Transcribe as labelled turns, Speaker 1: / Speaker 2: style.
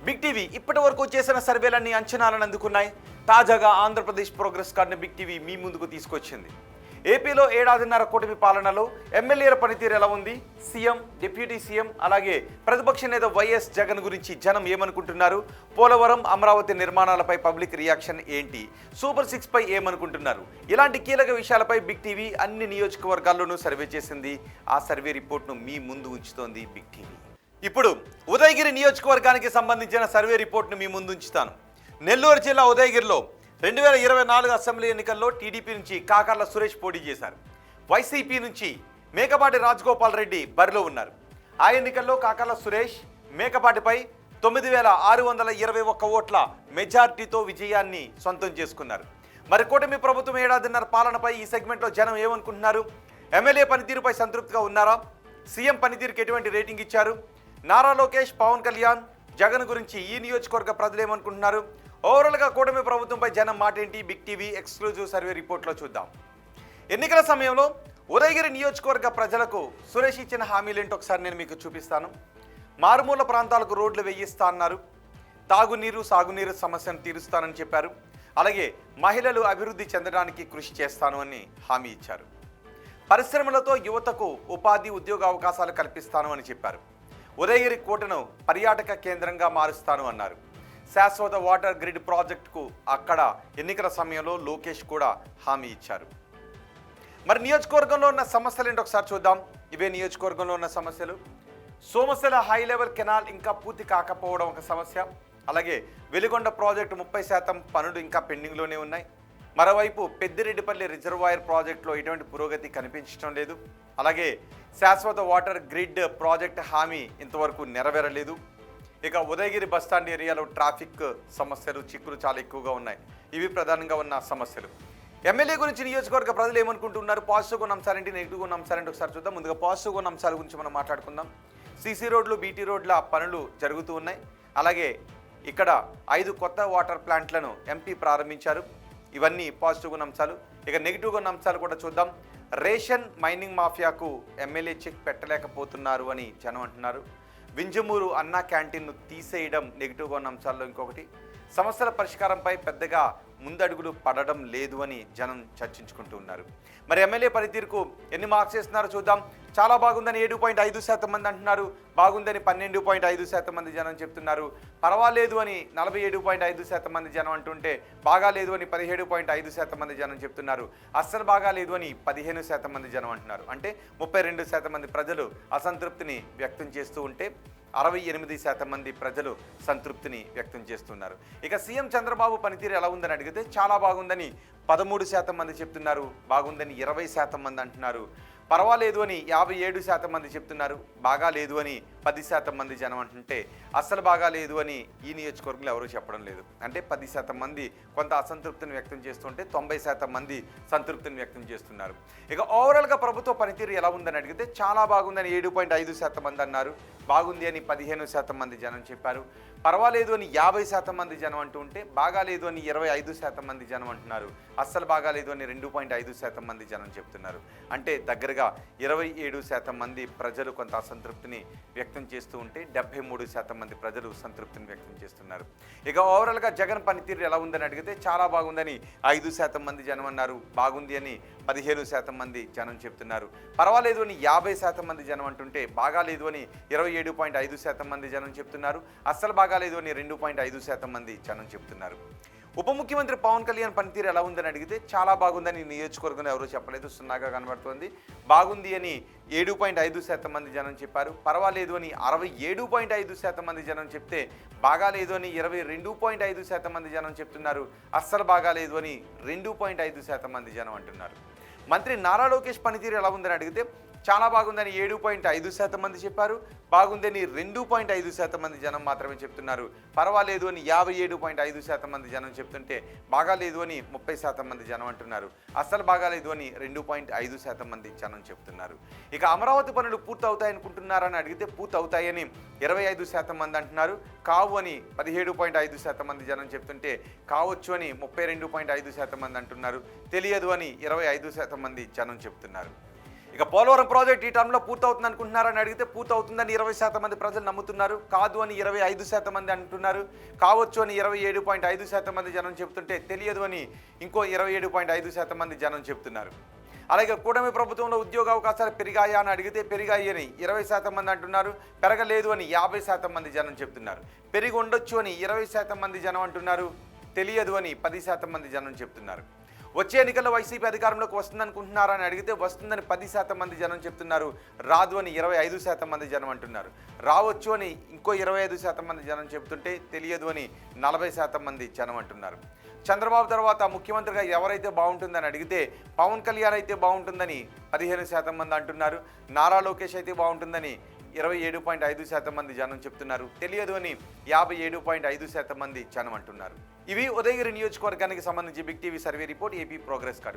Speaker 1: Big TV ఇప్పటి వరకు చేసిన సర్వేలన్నీ అంచనాలను అందుకున్నాయి. తాజాగా ఆంధ్రప్రదేశ్ ప్రోగ్రెస్ కార్డుని బిగ్ టీవీ మీ ముందుకు తీసుకొచ్చింది. ఏపీలో ఏడాదిన్నర కూటమి పాలనలో ఎమ్మెల్యేల పనితీరు ఎలా ఉంది, సీఎం, డిప్యూటీ సీఎం, అలాగే ప్రతిపక్ష నేత వైఎస్ జగన్ గురించి జనం ఏమనుకుంటున్నారు, పోలవరం, అమరావతి నిర్మాణాలపై పబ్లిక్ రియాక్షన్ ఏంటి, సూపర్ 6 పై ఏమనుకుంటున్నారు, ఇలాంటి కీలక విషయాలపై బిగ్ టీవీ అన్ని నియోజకవర్గాల్లోనూ సర్వే చేసింది. ఆ సర్వే రిపోర్ట్ను మీ ముందు ఉంచుతోంది బిగ్ టీవీ. ఇప్పుడు ఉదయగిరి నియోజకవర్గానికి సంబంధించిన సర్వే రిపోర్ట్ను మీ ముందు ఉంచుతాను. నెల్లూరు జిల్లా ఉదయగిరిలో 2024 అసెంబ్లీ ఎన్నికల్లో టీడీపీ నుంచి కాకర్ల సురేష్ పోటీ చేశారు. వైసీపీ నుంచి మేకపాటి రాజగోపాల్ రెడ్డి బరిలో ఉన్నారు. ఆ ఎన్నికల్లో కాకర్ల సురేష్ మేకపాటిపై 9621 ఓట్ల మెజార్టీతో విజయాన్ని సొంతం చేసుకున్నారు. మరి కూటమి ప్రభుత్వం ఏడాదిన్నర పాలనపై ఈ సెగ్మెంట్లో జనం ఏమనుకుంటున్నారు, ఎమ్మెల్యే పనితీరుపై సంతృప్తిగా ఉన్నారా, సీఎం పనితీరుకి ఎటువంటి రేటింగ్ ఇచ్చారు, నారా లోకేష్, పవన్ కళ్యాణ్, జగన్ గురించి ఈ నియోజకవర్గ ప్రజలు ఏమనుకుంటున్నారు, ఓవరాల్గా కూటమి ప్రభుత్వంపై జనం మాట ఏంటి, బిగ్ టీవీ ఎక్స్క్లూజివ్ సర్వే రిపోర్ట్లో చూద్దాం. ఎన్నికల సమయంలో ఉదయగిరి నియోజకవర్గ ప్రజలకు సురేష్ ఇచ్చిన హామీలేంటో ఒకసారి నేను మీకు చూపిస్తాను. మారుమూల ప్రాంతాలకు రోడ్లు వేయిస్తా అన్నారు, తాగునీరు, సాగునీరు సమస్యను తీరుస్తానని చెప్పారు, అలాగే మహిళలు అభివృద్ధి చెందడానికి కృషి చేస్తాను అని హామీ ఇచ్చారు. పరిశ్రమలతో యువతకు ఉపాధి, ఉద్యోగ అవకాశాలు కల్పిస్తాను అని చెప్పారు. ఉదయగిరి కోటను పర్యాటక కేంద్రంగా మారుస్తాను అన్నారు. శాశ్వత వాటర్ గ్రిడ్ ప్రాజెక్టుకు అక్కడ ఎన్నికల సమయంలో లోకేష్ కూడా హామీ ఇచ్చారు. మరి నియోజకవర్గంలో ఉన్న సమస్యలు ఏంటో ఒకసారి చూద్దాం. ఇవే నియోజకవర్గంలో ఉన్న సమస్యలు. సోమశిల హై లెవెల్ కెనాల్ ఇంకా పూర్తి కాకపోవడం ఒక సమస్య, అలాగే వెలిగొండ ప్రాజెక్టు 30% పనులు ఇంకా పెండింగ్లోనే ఉన్నాయి. మరోవైపు పెద్దిరెడ్డిపల్లి రిజర్వాయర్ ప్రాజెక్టులో ఎటువంటి పురోగతి కనిపించడం లేదు. అలాగే శాశ్వత వాటర్ గ్రిడ్ ప్రాజెక్ట్ హామీ ఇంతవరకు నెరవేరలేదు. ఇక ఉదయగిరి బస్టాండ్ ఏరియాలో ట్రాఫిక్ సమస్యలు, చిక్కులు చాలా ఎక్కువగా ఉన్నాయి. ఇవి ప్రధానంగా ఉన్న సమస్యలు. ఎమ్మెల్యే గురించి నియోజకవర్గ ప్రజలు ఏమనుకుంటున్నారు, పాజిటివ్గా ఉన్న అంశాలేంటి, నెగిటివ్గా ఉన్న అంశాలేంటి ఒకసారి చూద్దాం. ముందుగా పాజిటివ్గా ఉన్న అంశాల గురించి మనం మాట్లాడుకుందాం. సీసీ రోడ్లు, బీటీ రోడ్ల పనులు జరుగుతూ ఉన్నాయి. అలాగే ఇక్కడ 5 కొత్త వాటర్ ప్లాంట్లను ఎంపీ ప్రారంభించారు. ఇవన్నీ పాజిటివ్గా ఉన్న అంశాలు. ఇక నెగిటివ్గా ఉన్న అంశాలు కూడా చూద్దాం. రేషన్ మైనింగ్ మాఫియాకు ఎమ్మెల్యే చెక్ పెట్టలేకపోతున్నారు అని జనం అంటున్నారు. వింజమూరు అన్నా క్యాంటీన్ను తీసేయడం నెగిటివ్గా ఉన్న అంశాల్లో ఇంకొకటి. సమస్యల పరిష్కారంపై పెద్దగా ముందడుగులు పడడం లేదు అని జనం చర్చించుకుంటూ ఉన్నారు. మరి ఎమ్మెల్యే పనితీరుకు ఎన్ని మార్క్స్ ఇస్తున్నారో చూద్దాం. చాలా బాగుందని 7.5% మంది అంటున్నారు, బాగుందని 12.5% మంది జనం చెప్తున్నారు, పర్వాలేదు అని 47.5% మంది జనం అంటుంటే, బాగాలేదు అని 17.5% మంది జనం చెప్తున్నారు, అస్సలు బాగాలేదు అని 15% మంది జనం అంటున్నారు. అంటే 32% మంది ప్రజలు అసంతృప్తిని వ్యక్తం చేస్తూ ఉంటే 68% మంది ప్రజలు సంతృప్తిని వ్యక్తం చేస్తున్నారు. ఇక సీఎం చంద్రబాబు పనితీరు ఎలా ఉందని అడిగితే చాలా బాగుందని 13% మంది చెప్తున్నారు, బాగుందని 20% మంది అంటున్నారు, పర్వాలేదు అని 57% మంది చెప్తున్నారు, బాగాలేదు అని 10% మంది జనం అంటుంటే, అస్సలు బాగాలేదు అని ఈ నియోజకవర్గంలో ఎవరూ చెప్పడం లేదు. అంటే 10% మంది కొంత అసంతృప్తిని వ్యక్తం చేస్తుంటే 90% మంది సంతృప్తిని వ్యక్తం చేస్తున్నారు. ఇక ఓవరాల్గా ప్రభుత్వ పనితీరు ఎలా ఉందని అడిగితే చాలా బాగుందని 7.5% మంది అన్నారు, బాగుంది అని 15% మంది జనం చెప్పారు, పర్వాలేదు అని 50% మంది జనం అంటూ ఉంటే, బాగాలేదు అని 25% మంది జనం అంటున్నారు, అస్సలు బాగాలేదు అని 2.5% మంది జనం చెప్తున్నారు. అంటే దగ్గరగా 27% మంది ప్రజలు కొంత అసంతృప్తిని వ్యక్తం చేస్తూ ఉంటే 73% మంది ప్రజలు సంతృప్తిని వ్యక్తం చేస్తున్నారు. ఇక ఓవరాల్గా జగన్ పనితీరు ఎలా ఉందని అడిగితే చాలా బాగుందని 5% మంది జనం అన్నారు, బాగుంది అని 15% మంది జనం చెప్తున్నారు, పర్వాలేదు అని 50% మంది జనం అంటుంటే, బాగాలేదు అని 27.5% మంది జనం చెప్తున్నారు, అస్సలు బాగాలేదు అని 2.5% మంది జనం చెప్తున్నారు. ఉప ముఖ్యమంత్రి పవన్ కళ్యాణ్ పనితీరు ఎలా ఉందని అడిగితే చాలా బాగుందని నియోజకవర్గంలో ఎవరూ చెప్పలేదు, 0గా కనబడుతోంది. బాగుంది అని 7.5% మంది జనం చెప్పారు, పర్వాలేదు అని 67.5% మంది జనం చెప్తే, బాగాలేదు అని 22.5% మంది జనం చెప్తున్నారు, అస్సలు బాగాలేదు అని 2.5% మంది జనం అంటున్నారు. మంత్రి నారా లోకేష్ పనితీరు ఎలా ఉందని అడిగితే చాలా బాగుందని 7.5% మంది చెప్పారు, బాగుందని 2.5% మంది జనం మాత్రమే చెప్తున్నారు, పర్వాలేదు అని 57.5% మంది జనం చెప్తుంటే, బాగాలేదు అని 30% మంది జనం అంటున్నారు, అస్సలు బాగాలేదు అని 2.5% మంది జనం చెప్తున్నారు. ఇక అమరావతి పనులు పూర్తి అవుతాయి అనుకుంటున్నారని అడిగితే పూర్తి అవుతాయని 25% మంది అంటున్నారు, కావు అని 17.5% మంది జనం చెప్తుంటే, కావచ్చు అని 32.5% మంది అంటున్నారు, తెలియదు అని 25% మంది జనం చెప్తున్నారు. ఇక పోలవరం ప్రాజెక్ట్ ఈ టర్మ్లో పూర్తవుతుంది అనుకుంటున్నారని అడిగితే పూర్తవుతుందని 20% మంది ప్రజలు నమ్ముతున్నారు. కాదు అని 25% మంది అంటున్నారు. కావచ్చు అని 27.5% మంది జనం చెబుతుంటే తెలియదు అని ఇంకో 27.5% మంది జనం చెబుతున్నారు. అలాగే కూటమి ప్రభుత్వంలో ఉద్యోగ అవకాశాలు పెరిగాయా అని అడిగితే పెరిగాయి అని 20% మంది అంటున్నారు. పెరగలేదు అని 50% మంది జనం చెప్తున్నారు. పెరిగి ఉండొచ్చు అని 20% మంది జనం అంటున్నారు. తెలియదు అని 10% మంది జనం చెప్తున్నారు. వచ్చే ఎన్నికల్లో వైసీపీ అధికారంలోకి వస్తుందనుకుంటున్నారా అని అడిగితే వస్తుందని 10% మంది జనం చెప్తున్నారు. రాదు అని 25% మంది జనం అంటున్నారు. రావచ్చు అని ఇంకో 25% మంది జనం చెబుతుంటే తెలియదు అని 40% మంది జనం అంటున్నారు. చంద్రబాబు తర్వాత ముఖ్యమంత్రిగా ఎవరైతే బాగుంటుందని అడిగితే పవన్ కళ్యాణ్ అయితే బాగుంటుందని 15% మంది అంటున్నారు. నారా లోకేష్ అయితే బాగుంటుందని 27.5% మంది జనం చెప్తున్నారు. తెలియదు అని 57.5% మంది జనం అంటున్నారు. ఇవి ఉదయగిరి నియోజకవర్గానికి సంబంధించి big TV survey report, AP progress card.